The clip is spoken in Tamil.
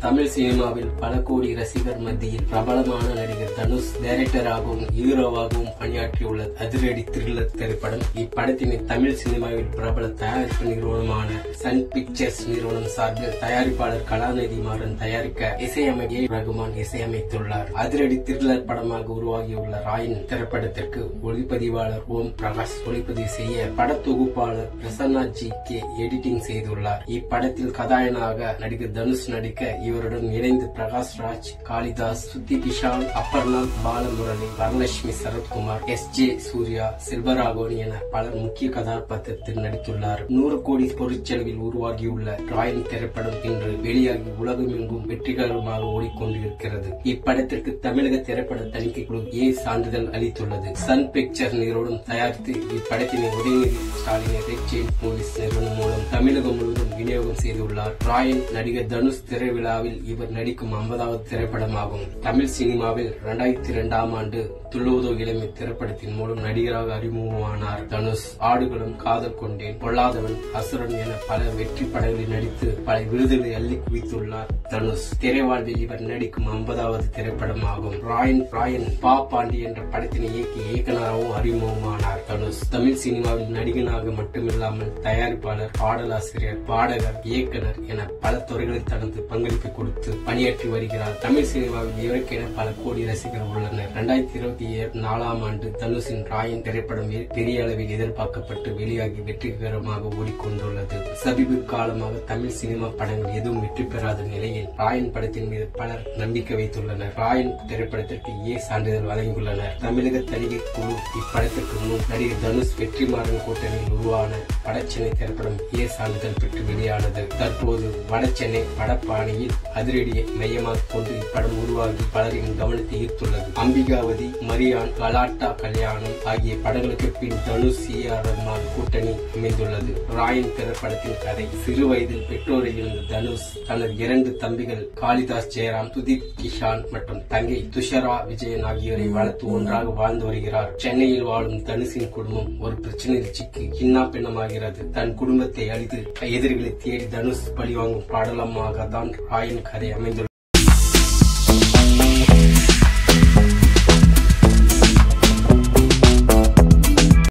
தமிழ் சினிமாவில் பல கோடி ரசிகர் மத்தியில் பிரபலமான நடிகர் தனுஷ் டைரக்டராகவும் ஹீரோவாகவும் பணியாற்றியுள்ள அதிரடி த்ரில்லர் திரைப்படம். இப்படத்தினை தமிழ் சினிமாவில் பிரபல தயாரிப்பு நிறுவனமான சன் பிக்சர்ஸ் நிறுவனம் சார்பில் தயாரிப்பாளர் கலாநிதி மாறன் தயாரிக்க இசையமைக்க ரகுமான் இசையமைத்துள்ளார். அதிரடி த்ரில்லர் படமாக உருவாகியுள்ள ராயன் திரைப்படத்திற்கு ஒளிப்பதிவாளர் ஓம் பிரகாஷ் ஒளிப்பதிவு செய்ய படத்தொகுப்பாளர் பிரசன்னா ஜி கே எடிட்டிங் செய்துள்ளார். இப்படத்தில் கதாநாயகனாக நடிகர் தனுஷ் நடிக்க இவருடன் இணைந்து பிரகாஷ் ராஜ், காளிதாஸ், சுத்தி கிஷான், அப்பர்ணா பாலமுரளி, வரலட்சுமி சரத்குமார், எஸ்.ஜே. சூர்யா, செல்வராகவன் என பலர் முக்கிய கதாபாத்திரத்தில் நடித்துள்ளார். 100 கோடி பொருட்செலவில் உருவாகியுள்ள ராயன் திரைப்படம் இன்று வெளியாகி உலகமெங்கும் வெற்றிகரமாக ஓடிக்கொண்டிருக்கிறது. இப்படத்திற்கு தமிழக திரைப்பட தணிக்கை குழு ஏ சான்றிதழ் அளித்துள்ளது. சன் பிக்சர் நிறுவனம் தயாரித்து இப்படத்தினை உதயநிதி ஸ்டாலின் ரெட் ஜெயின் மூவிஸ் நிறுவனம் மூலம் தமிழகம் முழுவதும் விநியோகம் செய்துள்ளார். ராயன் நடிகர் தனுஷ் திரைவிழாவில் இவர் நடிக்கும் 50வது திரைப்படமாகும். தமிழ் சினிமாவில் 2002ஆம் ஆண்டு துள்ளுவதோ இளமை திரைப்படத்தின் மூலம் நடிகராக அறிமுகமானார் தனுஷ். ஆடுகளம், காதல் கொண்டேன், பொல்லாதவன், அசுரன் என பல வெற்றி படங்களில் நடித்து பல விருதுகளை அள்ளி குவித்துள்ளார் தனுஷ். திரைவாழ்வில் இவர் நடிக்கும் 50வது திரைப்படமாகும். ராயன் பா பாண்டி என்ற படத்தினை இயக்கி இயக்குநராகவும் அறிமுகமானார் தனுஷ். தமிழ் சினிமாவில் நடிகனாக மட்டுமில்லாமல் தயாரிப்பாளர், பாடலாசிரியர், பாடகர், இயக்குனர் என பல துறைகளில் தனது பங்களிப்பை கொடுத்து பணியாற்றி வருகிறார். தமிழ் சினிமாவில் இவருக்கென பல கோடி ரசிகர்கள் உள்ளனர். 2024ஆம் ஆண்டு தனுஷின் ராயன் திரைப்படம் பெரிய அளவில் எதிர்பார்க்கப்பட்டு வெளியாகி வெற்றிகரமாக ஓடிக்கொண்டுள்ளது. சமீப காலமாக தமிழ் சினிமா படங்கள் எதுவும் வெற்றி பெறாத நிலையில் ராயன் படத்தின் மீது பலர் நம்பிக்கை வைத்துள்ளனர். ராயன் திரைப்படத்திற்கு ஏ சான்றிதழ் வழங்கியுள்ளனர். தமிழக தணிக்கை குழு இப்படத்திற்கு முன் நடிகர் தனுஷ் வெற்றிமாறன் கூட்டணியில் உருவான வடசென்னை திரைப்படம் ஏ சான்றிதழ் பெற்று வெளியானது. தற்போது வடசென்னை படப்பாணியில் அதிரடியை மையமாக கொண்டு இப்படம் உருவாகி பலரின் கவனத்தை ஈர்த்துள்ளது. அம்பிகாவதி, மரியான், கலாட்டா கல்யாணம் ஆகிய படங்களுக்கு பின் தனுஷ் சி.ஆர். ரஹ்மான் கூட்டணி அமைந்துள்ளது. ராயன் திரைப்படத்தின் கதை: சிறு வயதில் பெற்றோரை இழந்த தனுஷ் தனது 2 தம்பிகள் காளிதாஸ் ஜெயராம், சுதீப் கிஷான் மற்றும் தங்கை துஷரா விஜயன் ஆகியோரை வளர்த்து ஒன்றாக வாழ்ந்து வருகிறார். சென்னையில் வாழும் தனுஷின் குடும்பம் ஒரு பிரச்சனையில் சிக்கி கிண்ணா பின்னமாகிறது. தன் குடும்பத்தை அழித்து எதிரிகளை தேடி தனுஷ் பழிவாங்கும் பாடலமாக தான் ராயன் கதை அமைந்துள்ளது.